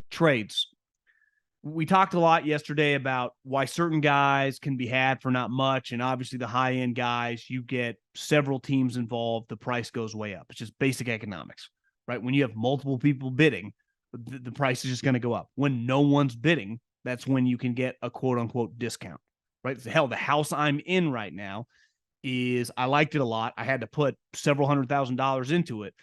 Trades. We talked a lot yesterday about why certain guys can be had for not much. And obviously, the high end guys, you get several teams involved, the price goes way up. It's just basic economics, right? When you have multiple people bidding, the price is just going to go up. When no one's bidding, that's when you can get a quote unquote discount, right? Hell, the house I'm in right now is I liked it a lot. I had to put several $100,000 into it,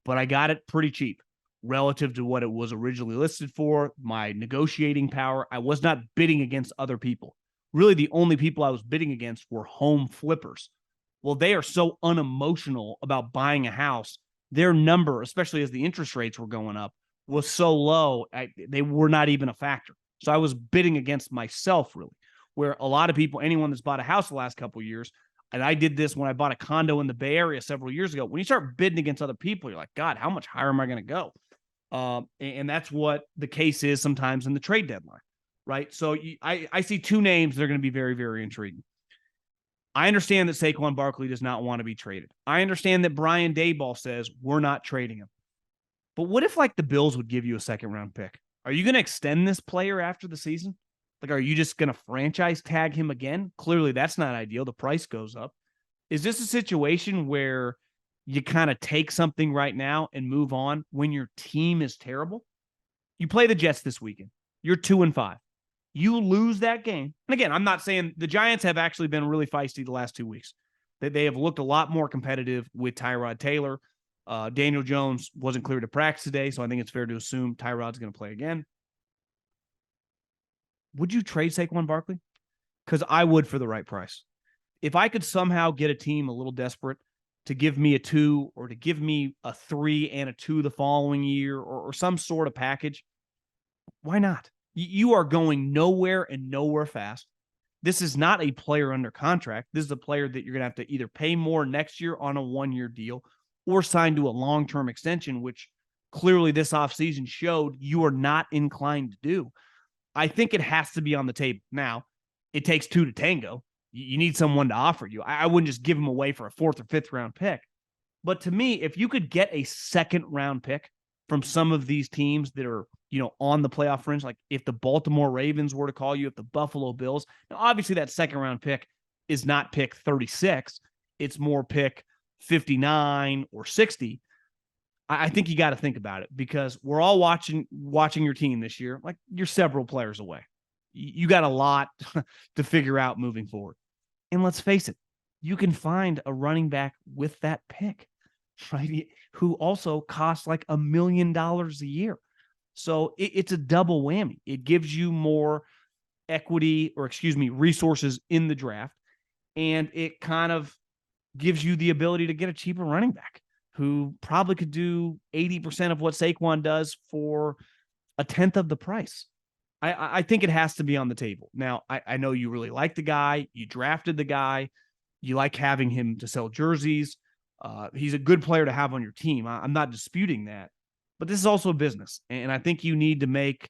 but I got it pretty cheap relative to what it was originally listed for, my negotiating power. I was not bidding against other people. Really, the only people I was bidding against were home flippers. Well, they are so unemotional about buying a house. Their number, especially as the interest rates were going up, was so low, they were not even a factor. So I was bidding against myself, really, where a lot of people, anyone that's bought a house the last couple of years, and I did this when I bought a condo in the Bay Area several years ago. When you start bidding against other people, you're like, God, how much higher am I going to go? And that's what the case is sometimes in the trade deadline, right? So I see two names that are going to be very, very intriguing. I understand that Saquon Barkley does not want to be traded. I understand that Brian Daboll says we're not trading him. But what if like the Bills would give you a second round pick? Are you going to extend this player after the season? Like, are you just going to franchise tag him again? Clearly, that's not ideal. The price goes up. Is this a situation where you kind of take something right now and move on when your team is terrible? You play the Jets this weekend. You're 2-5. You lose that game. And again, I'm not saying the Giants have actually been really feisty the last 2 weeks. They have looked a lot more competitive with Tyrod Taylor. Daniel Jones wasn't cleared to practice today, so I think it's fair to assume Tyrod's going to play again. Would you trade Saquon Barkley? Because I would for the right price. If I could somehow get a team a little desperate to give me a 2 or to give me a 3 and a 2 the following year or some sort of package, why not? You are going nowhere and nowhere fast. This is not a player under contract. This is a player that you're going to have to either pay more next year on a 1-year deal or sign to a long-term extension, which clearly this offseason showed you are not inclined to do. I think it has to be on the table. Now, it takes 2 to tango. You need someone to offer you. I wouldn't just give them away for a 4th or 5th round pick. But to me, if you could get a 2nd round pick from some of these teams that are, on the playoff fringe, like if the Baltimore Ravens were to call you, if the Buffalo Bills, now obviously that 2nd round pick is not pick 36. It's more pick 59 or 60. I think you got to think about it because we're all watching your team this year. Like you're several players away. You got a lot to figure out moving forward. And let's face it, you can find a running back with that pick, right? Who also costs like $1 million a year. So it's a double whammy. It gives you more resources in the draft. And it kind of gives you the ability to get a cheaper running back who probably could do 80% of what Saquon does for 1/10 of the price. I think it has to be on the table. Now, I know you really like the guy. You drafted the guy. You like having him to sell jerseys. He's a good player to have on your team. I'm not disputing that. But this is also a business. And I think you need to make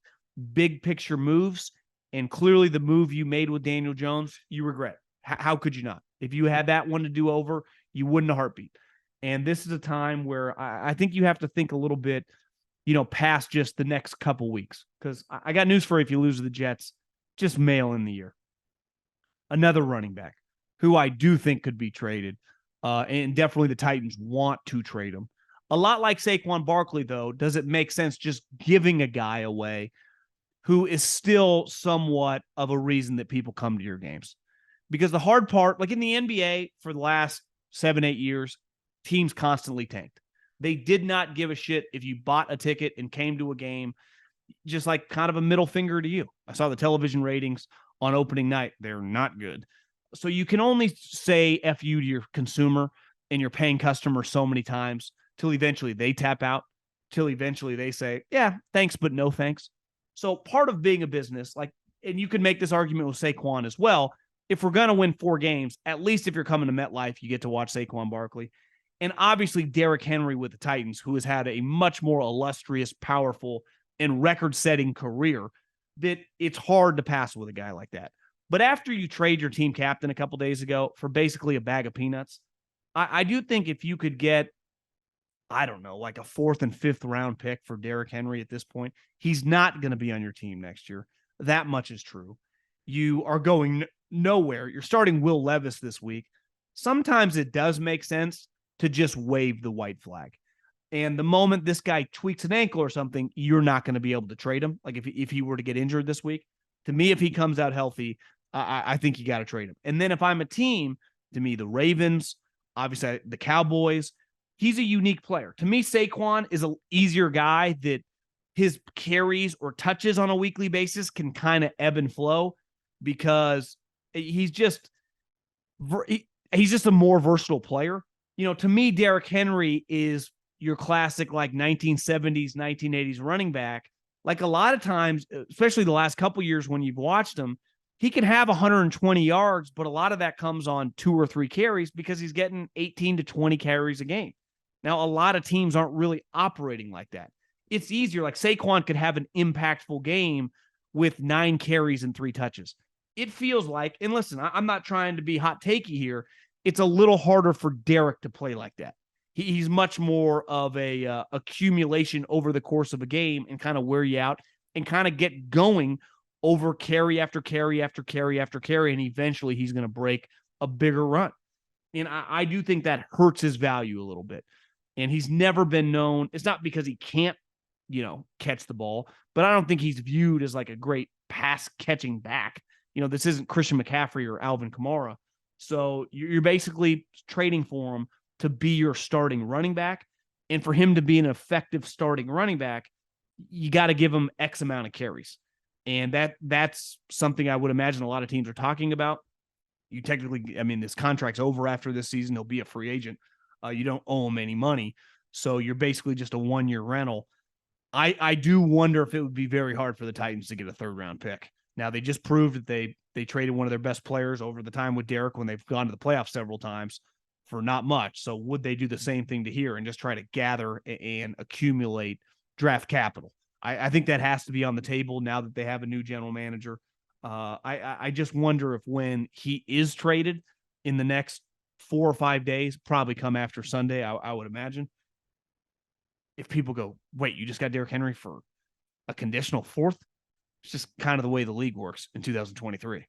big picture moves. And clearly the move you made with Daniel Jones, you regret. How could you not? If you had that one to do over, you wouldn't a heartbeat. And this is a time where I think you have to think a little bit, past just the next couple weeks. Because I got news for you if you lose to the Jets, just mail in the year. Another running back who I do think could be traded, and definitely the Titans want to trade him. A lot like Saquon Barkley, though, does it make sense just giving a guy away who is still somewhat of a reason that people come to your games? Because the hard part, like in the NBA for the last 7-8 years, teams constantly tanked. They did not give a shit if you bought a ticket and came to a game, just like kind of a middle finger to you. I saw the television ratings on opening night. They're not good. So you can only say F you to your consumer and your paying customer so many times till eventually they tap out, till eventually they say, yeah, thanks, but no thanks. So part of being a business, and you can make this argument with Saquon as well. If we're going to win 4 games, at least if you're coming to MetLife, you get to watch Saquon Barkley. And obviously Derrick Henry with the Titans, who has had a much more illustrious, powerful, and record-setting career, that it's hard to pass with a guy like that. But after you trade your team captain a couple days ago for basically a bag of peanuts, I do think if you could get I don't know, like a 4th and 5th round pick for Derrick Henry at this point. He's not going to be on your team next year. That much is true. You are going nowhere. You're starting Will Levis this week. Sometimes it does make sense to just wave the white flag. And the moment this guy tweaks an ankle or something, you're not going to be able to trade him. Like if he were to get injured this week, to me, if he comes out healthy, I think you got to trade him. And then if I'm a team, to me, the Ravens, obviously the Cowboys, he's a unique player. To me, Saquon is an easier guy that his carries or touches on a weekly basis can kind of ebb and flow because he's just a more versatile player. To me, Derrick Henry is your classic like 1970s, 1980s running back. Like a lot of times, especially the last couple years when you've watched him, he can have 120 yards, but a lot of that comes on 2 or 3 carries because he's getting 18 to 20 carries a game. Now, a lot of teams aren't really operating like that. It's easier. Like Saquon could have an impactful game with 9 carries and 3 touches. It feels like, and listen, I'm not trying to be hot takey here. It's a little harder for Derrick to play like that. He's much more of a accumulation over the course of a game and kind of wear you out and kind of get going over carry after carry after carry after carry. And eventually he's going to break a bigger run. And I do think that hurts his value a little bit. And he's never been known. It's not because he can't, catch the ball, but I don't think he's viewed as like a great pass catching back. This isn't Christian McCaffrey or Alvin Kamara. So you're basically trading for him to be your starting running back. And for him to be an effective starting running back, you got to give him X amount of carries. And that's something I would imagine a lot of teams are talking about. You technically, this contract's over after this season. He'll be a free agent. You don't owe him any money. So you're basically just a 1-year rental. I do wonder if it would be very hard for the Titans to get a 3rd round pick. Now, they just proved that they traded one of their best players over the time with Derrick when they've gone to the playoffs several times for not much. So would they do the same thing to here and just try to gather and accumulate draft capital? I think that has to be on the table now that they have a new general manager. I just wonder if when he is traded in the next 4 or 5 days, probably come after Sunday, I would imagine, if people go, wait, you just got Derrick Henry for a conditional 4th? It's just kind of the way the league works in 2023.